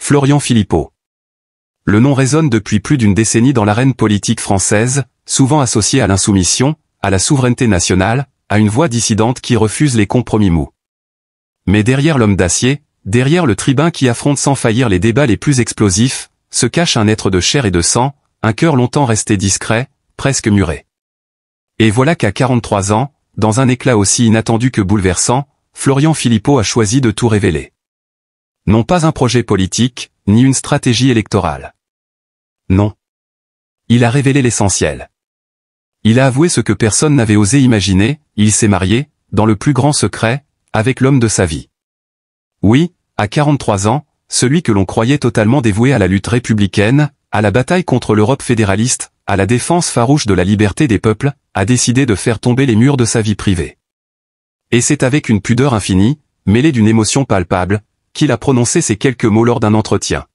Florian Philippot. Le nom résonne depuis plus d'une décennie dans l'arène politique française, souvent associé à l'insoumission, à la souveraineté nationale, à une voix dissidente qui refuse les compromis mous. Mais derrière l'homme d'acier, derrière le tribun qui affronte sans faillir les débats les plus explosifs, se cache un être de chair et de sang, un cœur longtemps resté discret, presque muré. Et voilà qu'à 43 ans, dans un éclat aussi inattendu que bouleversant, Florian Philippot a choisi de tout révéler. Non pas un projet politique, ni une stratégie électorale. Non. Il a révélé l'essentiel. Il a avoué ce que personne n'avait osé imaginer, il s'est marié, dans le plus grand secret, avec l'homme de sa vie. Oui, à 43 ans, celui que l'on croyait totalement dévoué à la lutte républicaine, à la bataille contre l'Europe fédéraliste, à la défense farouche de la liberté des peuples, a décidé de faire tomber les murs de sa vie privée. Et c'est avec une pudeur infinie, mêlée d'une émotion palpable, qu'il a prononcé ces quelques mots lors d'un entretien.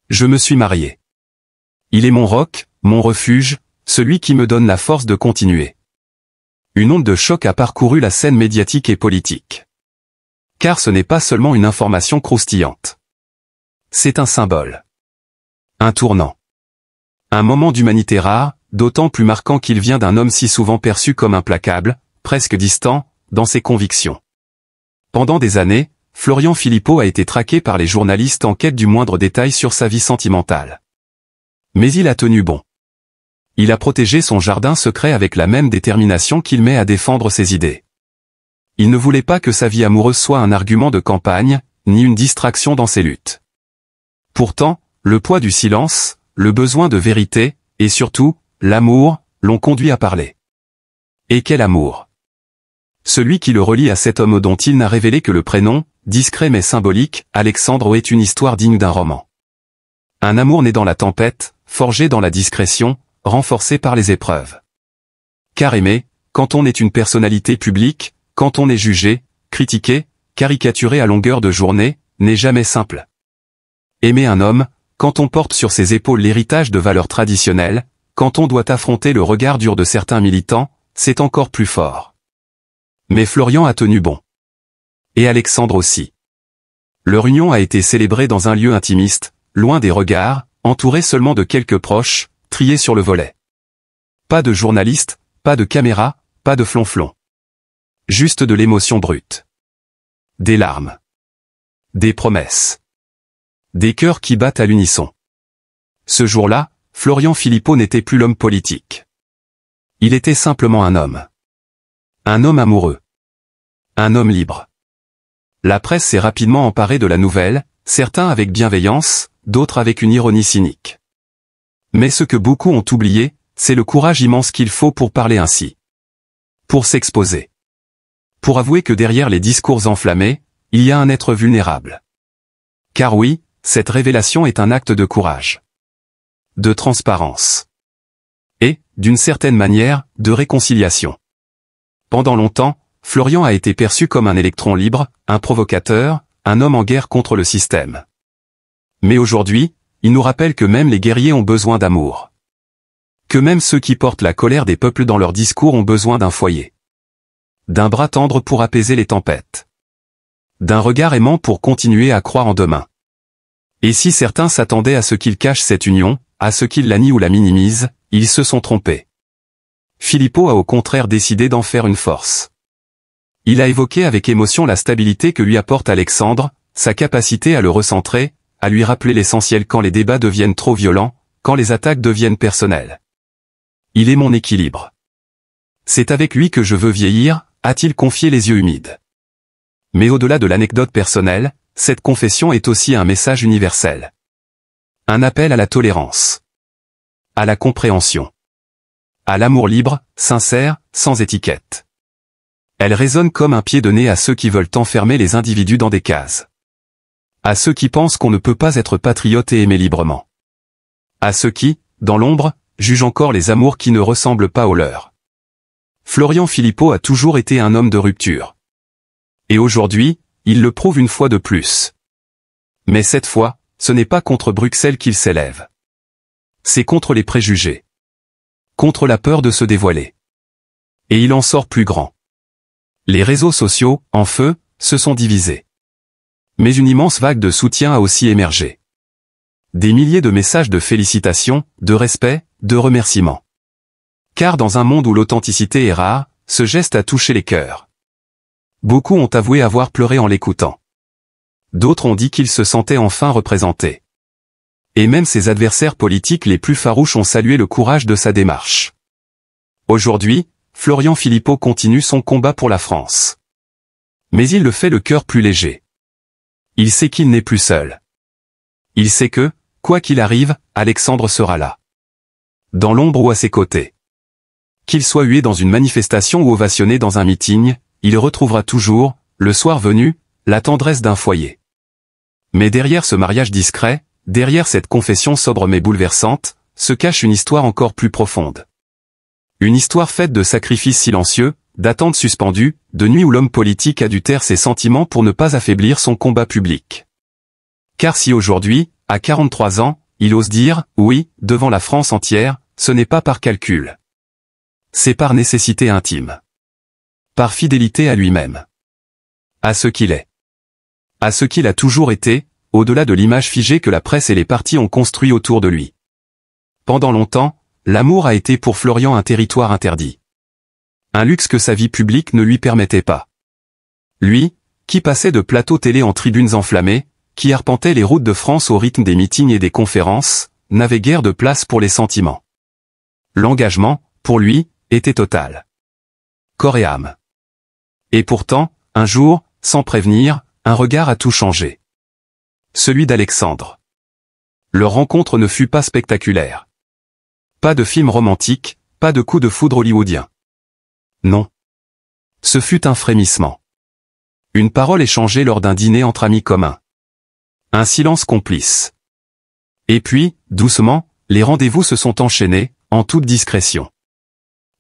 Je me suis marié. Il est mon roc, mon refuge, celui qui me donne la force de continuer. Une onde de choc a parcouru la scène médiatique et politique. Car ce n'est pas seulement une information croustillante. C'est un symbole. Un tournant. Un moment d'humanité rare, d'autant plus marquant qu'il vient d'un homme si souvent perçu comme implacable, presque distant, dans ses convictions. Pendant des années, Florian Philippot a été traqué par les journalistes en quête du moindre détail sur sa vie sentimentale. Mais il a tenu bon. Il a protégé son jardin secret avec la même détermination qu'il met à défendre ses idées. Il ne voulait pas que sa vie amoureuse soit un argument de campagne, ni une distraction dans ses luttes. Pourtant, le poids du silence, le besoin de vérité, et surtout, l'amour, l'ont conduit à parler. Et quel amour! Celui qui le relie à cet homme dont il n'a révélé que le prénom, discret mais symbolique, Alexandre, est une histoire digne d'un roman. Un amour né dans la tempête, forgé dans la discrétion, renforcé par les épreuves. Car aimer, quand on est une personnalité publique, quand on est jugé, critiqué, caricaturé à longueur de journée, n'est jamais simple. Aimer un homme, quand on porte sur ses épaules l'héritage de valeurs traditionnelles, quand on doit affronter le regard dur de certains militants, c'est encore plus fort. Mais Florian a tenu bon. Et Alexandre aussi. Leur union a été célébrée dans un lieu intimiste, loin des regards, entouré seulement de quelques proches, triés sur le volet. Pas de journalistes, pas de caméra, pas de flonflon. Juste de l'émotion brute. Des larmes. Des promesses. Des cœurs qui battent à l'unisson. Ce jour-là, Florian Philippot n'était plus l'homme politique. Il était simplement un homme. Un homme amoureux. Un homme libre. La presse s'est rapidement emparée de la nouvelle, certains avec bienveillance, d'autres avec une ironie cynique. Mais ce que beaucoup ont oublié, c'est le courage immense qu'il faut pour parler ainsi. Pour s'exposer. Pour avouer que derrière les discours enflammés, il y a un être vulnérable. Car oui, cette révélation est un acte de courage. De transparence. Et, d'une certaine manière, de réconciliation. Pendant longtemps, Florian a été perçu comme un électron libre, un provocateur, un homme en guerre contre le système. Mais aujourd'hui, il nous rappelle que même les guerriers ont besoin d'amour. Que même ceux qui portent la colère des peuples dans leurs discours ont besoin d'un foyer. D'un bras tendre pour apaiser les tempêtes. D'un regard aimant pour continuer à croire en demain. Et si certains s'attendaient à ce qu'il cache cette union, à ce qu'il la nie ou la minimise, ils se sont trompés. Philippot a au contraire décidé d'en faire une force. Il a évoqué avec émotion la stabilité que lui apporte Alexandre, sa capacité à le recentrer, à lui rappeler l'essentiel quand les débats deviennent trop violents, quand les attaques deviennent personnelles. Il est mon équilibre. C'est avec lui que je veux vieillir, a-t-il confié les yeux humides. Mais au-delà de l'anecdote personnelle, cette confession est aussi un message universel. Un appel à la tolérance. À la compréhension. À l'amour libre, sincère, sans étiquette. Elle résonne comme un pied de nez à ceux qui veulent enfermer les individus dans des cases. À ceux qui pensent qu'on ne peut pas être patriote et aimer librement. À ceux qui, dans l'ombre, jugent encore les amours qui ne ressemblent pas aux leurs. Florian Philippot a toujours été un homme de rupture. Et aujourd'hui, il le prouve une fois de plus. Mais cette fois, ce n'est pas contre Bruxelles qu'il s'élève. C'est contre les préjugés. Contre la peur de se dévoiler. Et il en sort plus grand. Les réseaux sociaux, en feu, se sont divisés. Mais une immense vague de soutien a aussi émergé. des milliers de messages de félicitations, de respect, de remerciements. Car dans un monde où l'authenticité est rare, ce geste a touché les cœurs. Beaucoup ont avoué avoir pleuré en l'écoutant. D'autres ont dit qu'ils se sentaient enfin représentés. Et même ses adversaires politiques les plus farouches ont salué le courage de sa démarche. Aujourd'hui, Florian Philippot continue son combat pour la France. Mais il le fait le cœur plus léger. Il sait qu'il n'est plus seul. Il sait que, quoi qu'il arrive, Alexandre sera là. Dans l'ombre ou à ses côtés. Qu'il soit hué dans une manifestation ou ovationné dans un meeting, il retrouvera toujours, le soir venu, la tendresse d'un foyer. Mais derrière ce mariage discret, derrière cette confession sobre mais bouleversante, se cache une histoire encore plus profonde. Une histoire faite de sacrifices silencieux, d'attentes suspendues, de nuits où l'homme politique a dû taire ses sentiments pour ne pas affaiblir son combat public. Car si aujourd'hui, à 43 ans, il ose dire « oui » devant la France entière, ce n'est pas par calcul. C'est par nécessité intime. Par fidélité à lui-même. À ce qu'il est. À ce qu'il a toujours été, au-delà de l'image figée que la presse et les partis ont construit autour de lui. Pendant longtemps, l'amour a été pour Florian un territoire interdit. Un luxe que sa vie publique ne lui permettait pas. Lui, qui passait de plateaux télé en tribunes enflammées, qui arpentait les routes de France au rythme des meetings et des conférences, n'avait guère de place pour les sentiments. L'engagement, pour lui, était total. Corps et âme. Et pourtant, un jour, sans prévenir, un regard a tout changé. Celui d'Alexandre. Leur rencontre ne fut pas spectaculaire. Pas de film romantique, pas de coup de foudre hollywoodien. Non. Ce fut un frémissement. Une parole échangée lors d'un dîner entre amis communs. Un silence complice. Et puis, doucement, les rendez-vous se sont enchaînés, en toute discrétion.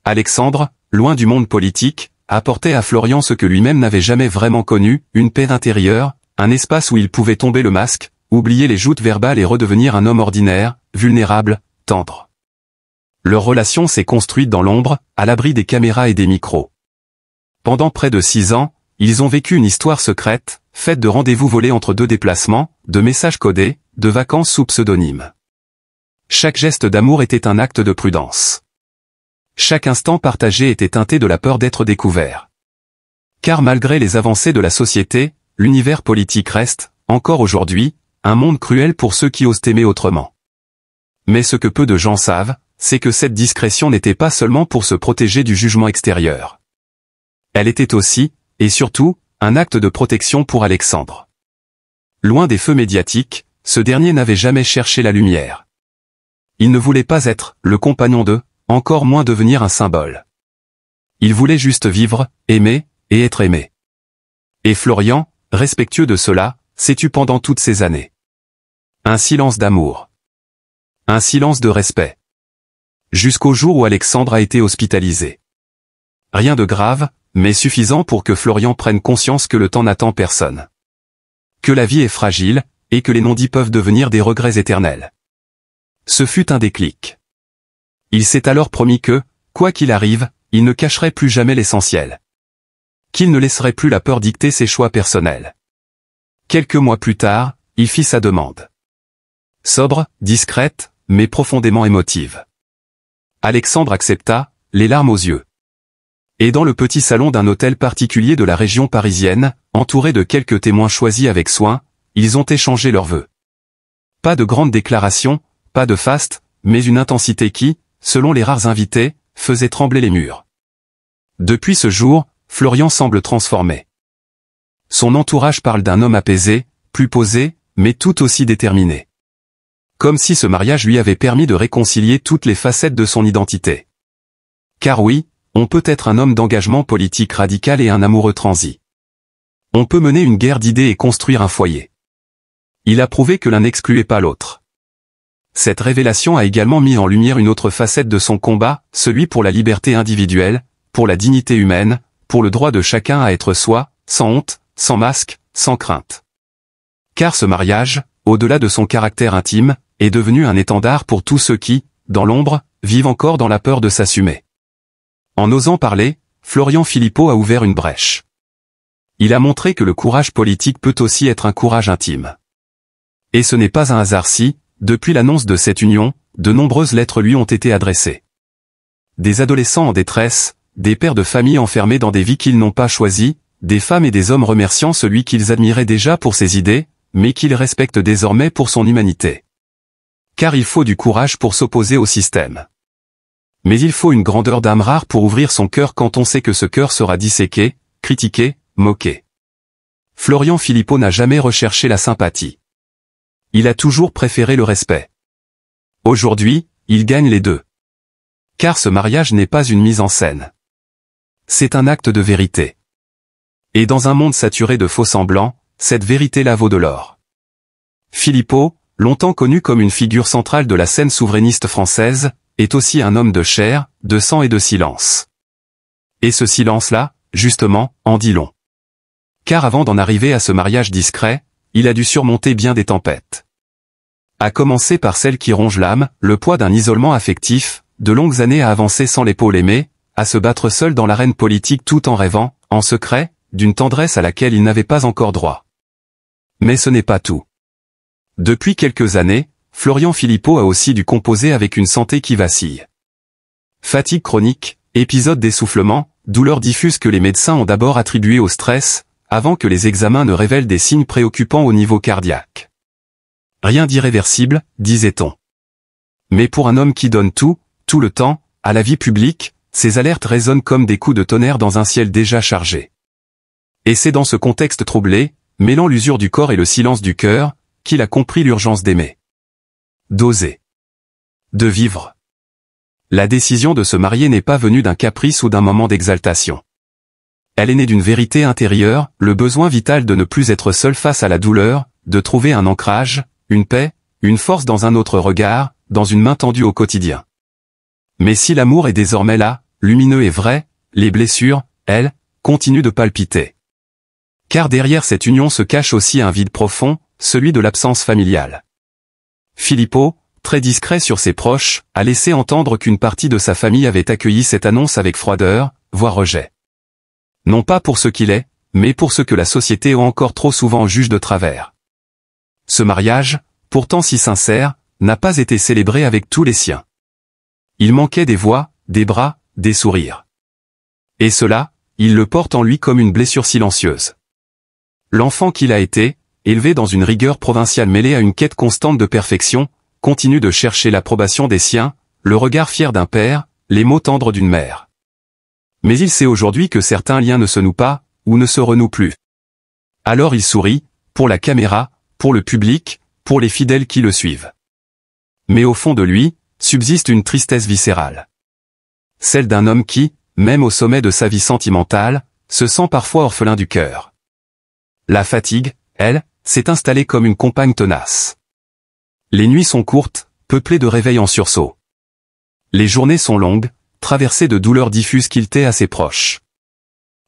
Alexandre, loin du monde politique, apportait à Florian ce que lui-même n'avait jamais vraiment connu, une paix intérieure, un espace où il pouvait tomber le masque, oublier les joutes verbales et redevenir un homme ordinaire, vulnérable, tendre. Leur relation s'est construite dans l'ombre, à l'abri des caméras et des micros. Pendant près de 6 ans, ils ont vécu une histoire secrète, faite de rendez-vous volés entre deux déplacements, de messages codés, de vacances sous pseudonyme. Chaque geste d'amour était un acte de prudence. Chaque instant partagé était teinté de la peur d'être découvert. Car malgré les avancées de la société, l'univers politique reste, encore aujourd'hui, un monde cruel pour ceux qui osent aimer autrement. Mais ce que peu de gens savent, c'est que cette discrétion n'était pas seulement pour se protéger du jugement extérieur. Elle était aussi, et surtout, un acte de protection pour Alexandre. Loin des feux médiatiques, ce dernier n'avait jamais cherché la lumière. Il ne voulait pas être le compagnon de, encore moins devenir un symbole. Il voulait juste vivre, aimer, et être aimé. Et Florian, respectueux de cela, s'est tu pendant toutes ces années. Un silence d'amour. Un silence de respect. Jusqu'au jour où Alexandre a été hospitalisé. Rien de grave, mais suffisant pour que Florian prenne conscience que le temps n'attend personne. Que la vie est fragile, et que les non-dits peuvent devenir des regrets éternels. Ce fut un déclic. Il s'est alors promis que, quoi qu'il arrive, il ne cacherait plus jamais l'essentiel. Qu'il ne laisserait plus la peur dicter ses choix personnels. Quelques mois plus tard, il fit sa demande. Sobre, discrète, mais profondément émotive. Alexandre accepta, les larmes aux yeux. Et dans le petit salon d'un hôtel particulier de la région parisienne, entouré de quelques témoins choisis avec soin, ils ont échangé leurs vœux. Pas de grandes déclarations, pas de faste, mais une intensité qui, selon les rares invités, faisait trembler les murs. Depuis ce jour, Florian semble transformé. Son entourage parle d'un homme apaisé, plus posé, mais tout aussi déterminé. Comme si ce mariage lui avait permis de réconcilier toutes les facettes de son identité. Car oui, on peut être un homme d'engagement politique radical et un amoureux transi. On peut mener une guerre d'idées et construire un foyer. Il a prouvé que l'un n'excluait pas l'autre. Cette révélation a également mis en lumière une autre facette de son combat, celui pour la liberté individuelle, pour la dignité humaine, pour le droit de chacun à être soi, sans honte, sans masque, sans crainte. Car ce mariage, au-delà de son caractère intime, est devenu un étendard pour tous ceux qui, dans l'ombre, vivent encore dans la peur de s'assumer. En osant parler, Florian Philippot a ouvert une brèche. Il a montré que le courage politique peut aussi être un courage intime. Et ce n'est pas un hasard si, depuis l'annonce de cette union, de nombreuses lettres lui ont été adressées. Des adolescents en détresse, des pères de famille enfermés dans des vies qu'ils n'ont pas choisies, des femmes et des hommes remerciant celui qu'ils admiraient déjà pour ses idées, mais qu'ils respectent désormais pour son humanité. Car il faut du courage pour s'opposer au système. Mais il faut une grandeur d'âme rare pour ouvrir son cœur quand on sait que ce cœur sera disséqué, critiqué, moqué. Florian Philippot n'a jamais recherché la sympathie. Il a toujours préféré le respect. Aujourd'hui, il gagne les deux. Car ce mariage n'est pas une mise en scène. C'est un acte de vérité. Et dans un monde saturé de faux-semblants, cette vérité-là vaut de l'or. Philippot, longtemps connu comme une figure centrale de la scène souverainiste française, est aussi un homme de chair, de sang et de silence. Et ce silence-là, justement, en dit long. Car avant d'en arriver à ce mariage discret, il a dû surmonter bien des tempêtes. À commencer par celle qui ronge l'âme, le poids d'un isolement affectif, de longues années à avancer sans l'épaule aimée, à se battre seul dans l'arène politique tout en rêvant, en secret, d'une tendresse à laquelle il n'avait pas encore droit. Mais ce n'est pas tout. Depuis quelques années, Florian Philippot a aussi dû composer avec une santé qui vacille. Fatigue chronique, épisode d'essoufflement, douleurs diffuses que les médecins ont d'abord attribuées au stress, avant que les examens ne révèlent des signes préoccupants au niveau cardiaque. Rien d'irréversible, disait-on. Mais pour un homme qui donne tout le temps, à la vie publique, ces alertes résonnent comme des coups de tonnerre dans un ciel déjà chargé. Et c'est dans ce contexte troublé, mêlant l'usure du corps et le silence du cœur, qu'il a compris l'urgence d'aimer. D'oser. De vivre. La décision de se marier n'est pas venue d'un caprice ou d'un moment d'exaltation. Elle est née d'une vérité intérieure, le besoin vital de ne plus être seul face à la douleur, de trouver un ancrage, une paix, une force dans un autre regard, dans une main tendue au quotidien. Mais si l'amour est désormais là, lumineux et vrai, les blessures, elles, continuent de palpiter. Car derrière cette union se cache aussi un vide profond, celui de l'absence familiale. Philippot, très discret sur ses proches, a laissé entendre qu'une partie de sa famille avait accueilli cette annonce avec froideur, voire rejet. Non pas pour ce qu'il est, mais pour ce que la société encore trop souvent juge de travers. Ce mariage, pourtant si sincère, n'a pas été célébré avec tous les siens. Il manquait des voix, des bras, des sourires. Et cela, il le porte en lui comme une blessure silencieuse. L'enfant qu'il a été, élevé dans une rigueur provinciale mêlée à une quête constante de perfection, continue de chercher l'approbation des siens, le regard fier d'un père, les mots tendres d'une mère. Mais il sait aujourd'hui que certains liens ne se nouent pas, ou ne se renouent plus. Alors il sourit, pour la caméra, pour le public, pour les fidèles qui le suivent. Mais au fond de lui, subsiste une tristesse viscérale. Celle d'un homme qui, même au sommet de sa vie sentimentale, se sent parfois orphelin du cœur. La fatigue, elle, s'est installée comme une compagne tenace. Les nuits sont courtes, peuplées de réveils en sursaut. Les journées sont longues, traversées de douleurs diffuses qu'il tait à ses proches.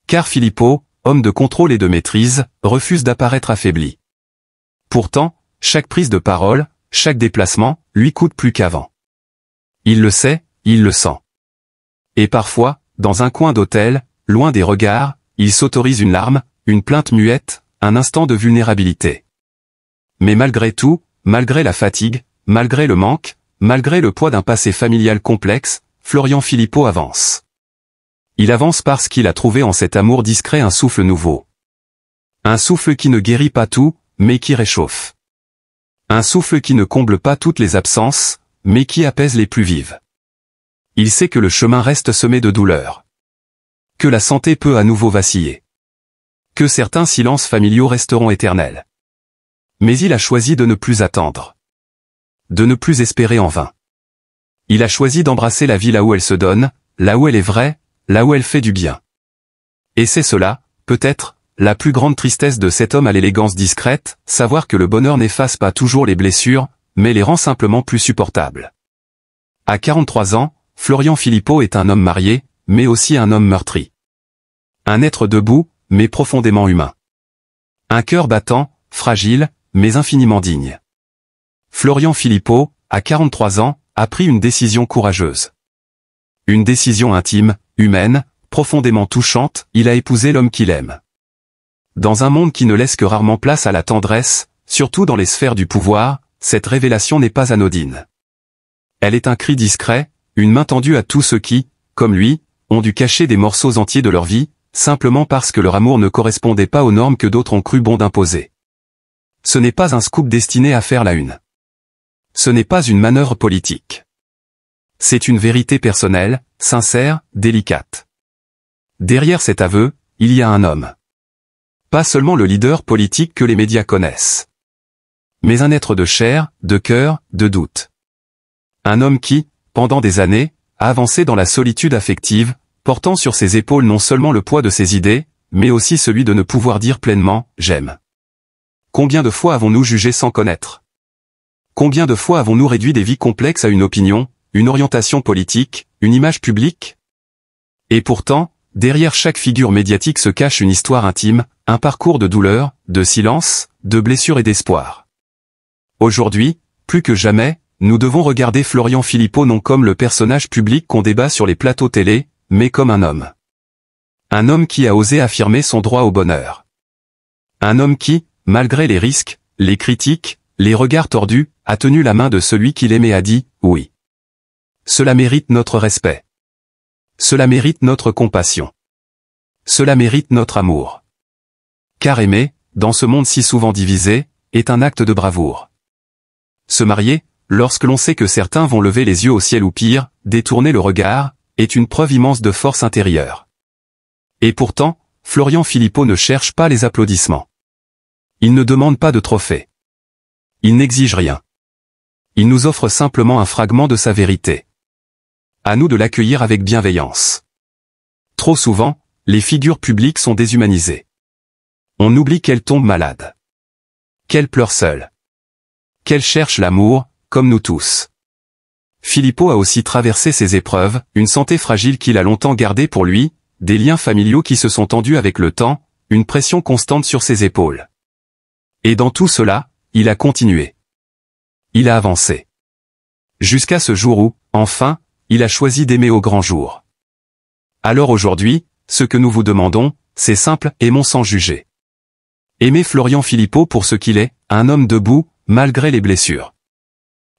Car Philippot, homme de contrôle et de maîtrise, refuse d'apparaître affaibli. Pourtant, chaque prise de parole, chaque déplacement, lui coûte plus qu'avant. Il le sait, il le sent. Et parfois, dans un coin d'hôtel, loin des regards, il s'autorise une larme, une plainte muette, un instant de vulnérabilité. Mais malgré tout, malgré la fatigue, malgré le manque, malgré le poids d'un passé familial complexe, Florian Philippot avance. Il avance parce qu'il a trouvé en cet amour discret un souffle nouveau. Un souffle qui ne guérit pas tout, mais qui réchauffe. Un souffle qui ne comble pas toutes les absences, mais qui apaise les plus vives. Il sait que le chemin reste semé de douleurs. Que la santé peut à nouveau vaciller. Que certains silences familiaux resteront éternels. Mais il a choisi de ne plus attendre. De ne plus espérer en vain. Il a choisi d'embrasser la vie là où elle se donne, là où elle est vraie, là où elle fait du bien. Et c'est cela, peut-être, la plus grande tristesse de cet homme à l'élégance discrète, savoir que le bonheur n'efface pas toujours les blessures, mais les rend simplement plus supportables. À 43 ans, Florian Philippot est un homme marié, mais aussi un homme meurtri. Un être debout, mais profondément humain. Un cœur battant, fragile, mais infiniment digne. Florian Philippot, à 43 ans, a pris une décision courageuse. Une décision intime, humaine, profondément touchante, il a épousé l'homme qu'il aime. Dans un monde qui ne laisse que rarement place à la tendresse, surtout dans les sphères du pouvoir, cette révélation n'est pas anodine. Elle est un cri discret, une main tendue à tous ceux qui, comme lui, ont dû cacher des morceaux entiers de leur vie, simplement parce que leur amour ne correspondait pas aux normes que d'autres ont cru bon d'imposer. Ce n'est pas un scoop destiné à faire la une. Ce n'est pas une manœuvre politique. C'est une vérité personnelle, sincère, délicate. Derrière cet aveu, il y a un homme. Pas seulement le leader politique que les médias connaissent. Mais un être de chair, de cœur, de doute. Un homme qui, pendant des années, a avancé dans la solitude affective, portant sur ses épaules non seulement le poids de ses idées, mais aussi celui de ne pouvoir dire pleinement « j'aime ». Combien de fois avons-nous jugé sans connaître? Combien de fois avons-nous réduit des vies complexes à une opinion, une orientation politique, une image publique? Et pourtant, derrière chaque figure médiatique se cache une histoire intime, un parcours de douleur, de silence, de blessures et d'espoir. Aujourd'hui, plus que jamais, nous devons regarder Florian Philippot non comme le personnage public qu'on débat sur les plateaux télé, mais comme un homme. Un homme qui a osé affirmer son droit au bonheur. Un homme qui, malgré les risques, les critiques, les regards tordus, a tenu la main de celui qu'il aimait et a dit « oui ». Cela mérite notre respect. Cela mérite notre compassion. Cela mérite notre amour. Car aimer, dans ce monde si souvent divisé, est un acte de bravoure. Se marier, lorsque l'on sait que certains vont lever les yeux au ciel ou pire, détourner le regard, est une preuve immense de force intérieure. Et pourtant, Florian Philippot ne cherche pas les applaudissements. Il ne demande pas de trophée. Il n'exige rien. Il nous offre simplement un fragment de sa vérité. À nous de l'accueillir avec bienveillance. Trop souvent, les figures publiques sont déshumanisées. On oublie qu'elles tombent malades. Qu'elles pleurent seules. Qu'elles cherchent l'amour, comme nous tous. Philippot a aussi traversé ces épreuves, une santé fragile qu'il a longtemps gardée pour lui, des liens familiaux qui se sont tendus avec le temps, une pression constante sur ses épaules. Et dans tout cela, il a continué. Il a avancé. Jusqu'à ce jour où, enfin, il a choisi d'aimer au grand jour. Alors aujourd'hui, ce que nous vous demandons, c'est simple, aimons sans juger. Aimez Florian Philippot pour ce qu'il est, un homme debout, malgré les blessures.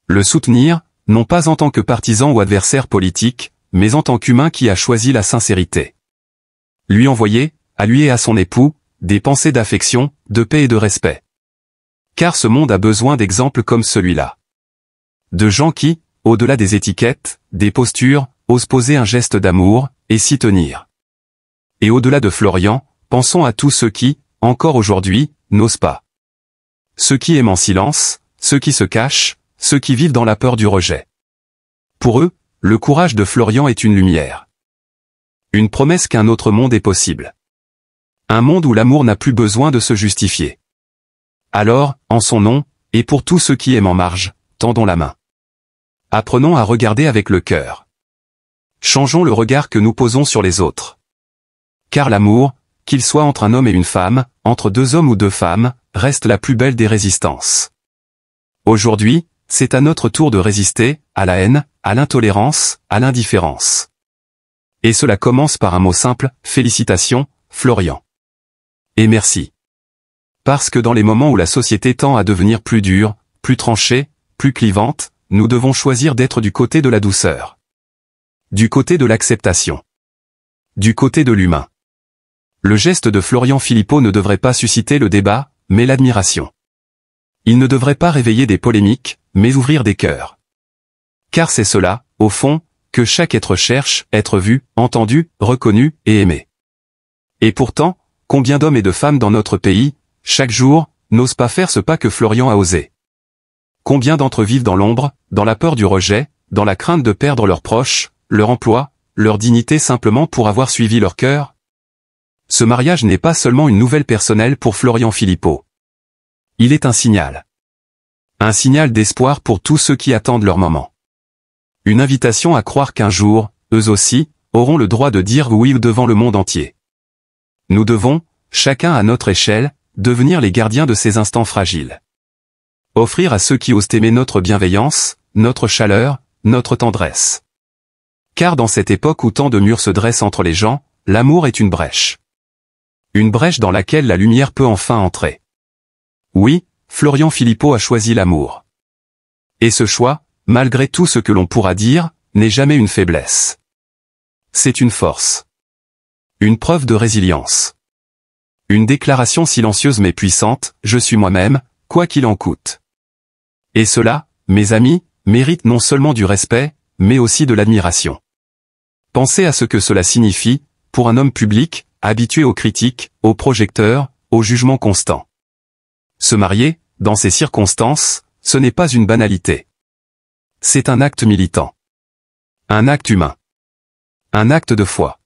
Le soutenir, non pas en tant que partisan ou adversaire politique, mais en tant qu'humain qui a choisi la sincérité. Lui envoyer, à lui et à son époux, des pensées d'affection, de paix et de respect. Car ce monde a besoin d'exemples comme celui-là. De gens qui, au-delà des étiquettes, des postures, osent poser un geste d'amour, et s'y tenir. Et au-delà de Florian, pensons à tous ceux qui, encore aujourd'hui, n'osent pas. Ceux qui aiment en silence, ceux qui se cachent, ceux qui vivent dans la peur du rejet. Pour eux, le courage de Florian est une lumière. Une promesse qu'un autre monde est possible. Un monde où l'amour n'a plus besoin de se justifier. Alors, en son nom, et pour tous ceux qui aiment en marge, tendons la main. Apprenons à regarder avec le cœur. Changeons le regard que nous posons sur les autres. Car l'amour, qu'il soit entre un homme et une femme, entre deux hommes ou deux femmes, reste la plus belle des résistances. Aujourd'hui, c'est à notre tour de résister, à la haine, à l'intolérance, à l'indifférence. Et cela commence par un mot simple, félicitations, Florian. Et merci. Parce que dans les moments où la société tend à devenir plus dure, plus tranchée, plus clivante, nous devons choisir d'être du côté de la douceur. Du côté de l'acceptation. Du côté de l'humain. Le geste de Florian Philippot ne devrait pas susciter le débat, mais l'admiration. Il ne devrait pas réveiller des polémiques, mais ouvrir des cœurs. Car c'est cela, au fond, que chaque être cherche, être vu, entendu, reconnu et aimé. Et pourtant, combien d'hommes et de femmes dans notre pays, chaque jour, n'osent pas faire ce pas que Florian a osé? Combien d'entre eux vivent dans l'ombre, dans la peur du rejet, dans la crainte de perdre leurs proches, leur emploi, leur dignité simplement pour avoir suivi leur cœur? Ce mariage n'est pas seulement une nouvelle personnelle pour Florian Philippot. Il est un signal. Un signal d'espoir pour tous ceux qui attendent leur moment. Une invitation à croire qu'un jour, eux aussi, auront le droit de dire oui devant le monde entier. Nous devons, chacun à notre échelle, devenir les gardiens de ces instants fragiles. Offrir à ceux qui osent aimer notre bienveillance, notre chaleur, notre tendresse. Car dans cette époque où tant de murs se dressent entre les gens, l'amour est une brèche. Une brèche dans laquelle la lumière peut enfin entrer. Oui, Florian Philippot a choisi l'amour. Et ce choix, malgré tout ce que l'on pourra dire, n'est jamais une faiblesse. C'est une force. Une preuve de résilience. Une déclaration silencieuse mais puissante, je suis moi-même, quoi qu'il en coûte. Et cela, mes amis, mérite non seulement du respect, mais aussi de l'admiration. Pensez à ce que cela signifie, pour un homme public, habitué aux critiques, aux projecteurs, au jugement constant. Se marier, dans ces circonstances, ce n'est pas une banalité. C'est un acte militant. Un acte humain. Un acte de foi.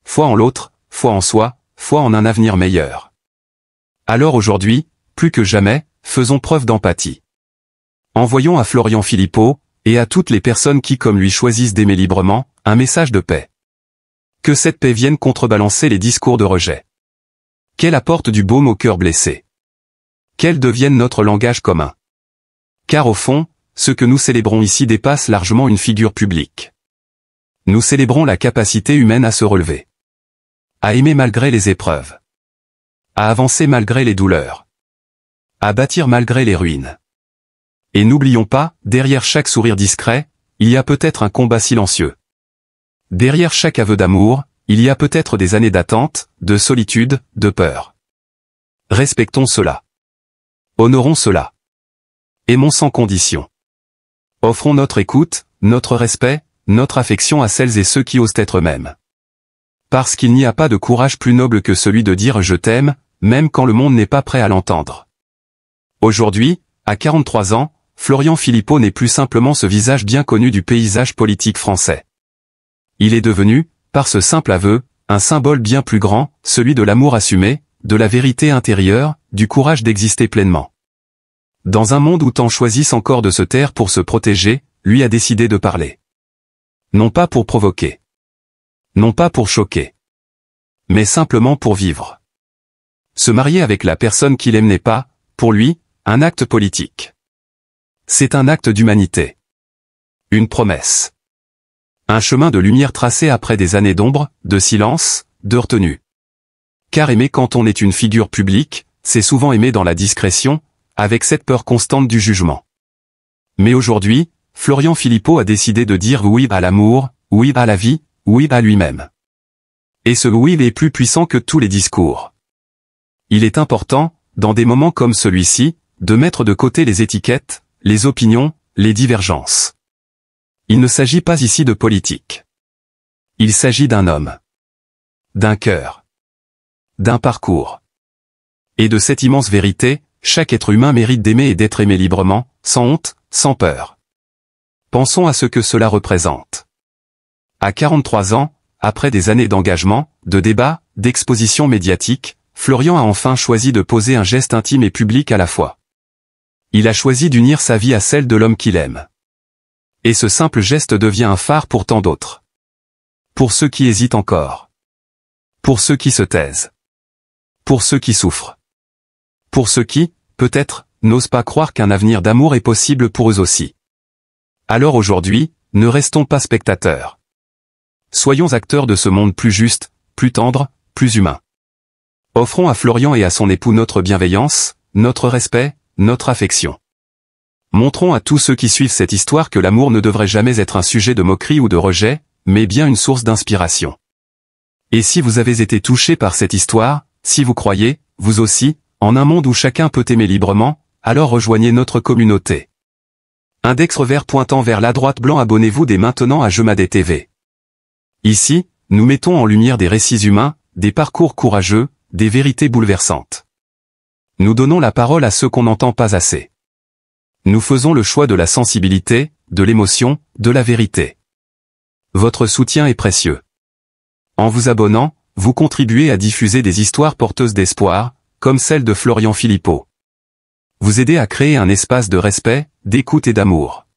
Foi en l'autre, foi en soi, foi en un avenir meilleur. Alors aujourd'hui, plus que jamais, faisons preuve d'empathie. Envoyons à Florian Philippot, et à toutes les personnes qui comme lui choisissent d'aimer librement, un message de paix. Que cette paix vienne contrebalancer les discours de rejet. Qu'elle apporte du baume au cœur blessé. Qu'elle devienne notre langage commun. Car au fond, ce que nous célébrons ici dépasse largement une figure publique. Nous célébrons la capacité humaine à se relever. À aimer malgré les épreuves. À avancer malgré les douleurs. À bâtir malgré les ruines. Et n'oublions pas, derrière chaque sourire discret, il y a peut-être un combat silencieux. Derrière chaque aveu d'amour, il y a peut-être des années d'attente, de solitude, de peur. Respectons cela. Honorons cela. Aimons sans condition. Offrons notre écoute, notre respect, notre affection à celles et ceux qui osent être eux-mêmes. Parce qu'il n'y a pas de courage plus noble que celui de dire « je t'aime », même quand le monde n'est pas prêt à l'entendre. Aujourd'hui, à 43 ans, Florian Philippot n'est plus simplement ce visage bien connu du paysage politique français. Il est devenu, par ce simple aveu, un symbole bien plus grand, celui de l'amour assumé, de la vérité intérieure, du courage d'exister pleinement. Dans un monde où tant choisissent encore de se taire pour se protéger, lui a décidé de parler. Non pas pour provoquer. Non pas pour choquer. Mais simplement pour vivre. Se marier avec la personne qu'il aime n'est pas, pour lui, un acte politique. C'est un acte d'humanité. Une promesse. Un chemin de lumière tracé après des années d'ombre, de silence, de retenue. Car aimer quand on est une figure publique, c'est souvent aimer dans la discrétion, avec cette peur constante du jugement. Mais aujourd'hui, Florian Philippot a décidé de dire oui à l'amour, oui à la vie, oui à lui-même. Et ce oui est plus puissant que tous les discours. Il est important, dans des moments comme celui-ci, de mettre de côté les étiquettes, les opinions, les divergences. Il ne s'agit pas ici de politique. Il s'agit d'un homme. D'un cœur. D'un parcours. Et de cette immense vérité, chaque être humain mérite d'aimer et d'être aimé librement, sans honte, sans peur. Pensons à ce que cela représente. À 43 ans, après des années d'engagement, de débats, d'exposition médiatique, Florian a enfin choisi de poser un geste intime et public à la fois. Il a choisi d'unir sa vie à celle de l'homme qu'il aime. Et ce simple geste devient un phare pour tant d'autres. Pour ceux qui hésitent encore. Pour ceux qui se taisent. Pour ceux qui souffrent. Pour ceux qui, peut-être, n'osent pas croire qu'un avenir d'amour est possible pour eux aussi. Alors aujourd'hui, ne restons pas spectateurs. Soyons acteurs de ce monde plus juste, plus tendre, plus humain. Offrons à Florian et à son époux notre bienveillance, notre respect, notre affection. Montrons à tous ceux qui suivent cette histoire que l'amour ne devrait jamais être un sujet de moquerie ou de rejet, mais bien une source d'inspiration. Et si vous avez été touché par cette histoire, si vous croyez, vous aussi, en un monde où chacun peut aimer librement, alors rejoignez notre communauté. Index revers pointant vers la droite blanc. Abonnez-vous dès maintenant à Jemadé TV. Ici, nous mettons en lumière des récits humains, des parcours courageux, des vérités bouleversantes. Nous donnons la parole à ceux qu'on n'entend pas assez. Nous faisons le choix de la sensibilité, de l'émotion, de la vérité. Votre soutien est précieux. En vous abonnant, vous contribuez à diffuser des histoires porteuses d'espoir, comme celle de Florian Philippot. Vous aidez à créer un espace de respect, d'écoute et d'amour.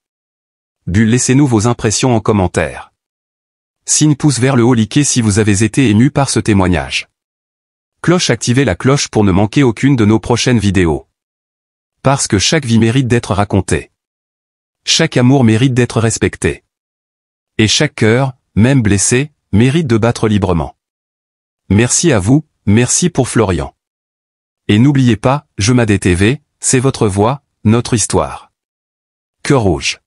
Laissez-nous vos impressions en commentaire. Signe pouce vers le haut, likez si vous avez été ému par ce témoignage. Cloche, activez la cloche pour ne manquer aucune de nos prochaines vidéos. Parce que chaque vie mérite d'être racontée. Chaque amour mérite d'être respecté. Et chaque cœur, même blessé, mérite de battre librement. Merci à vous, merci pour Florian. Et n'oubliez pas, Jemadé TV, c'est votre voix, notre histoire. Que cœur rouge.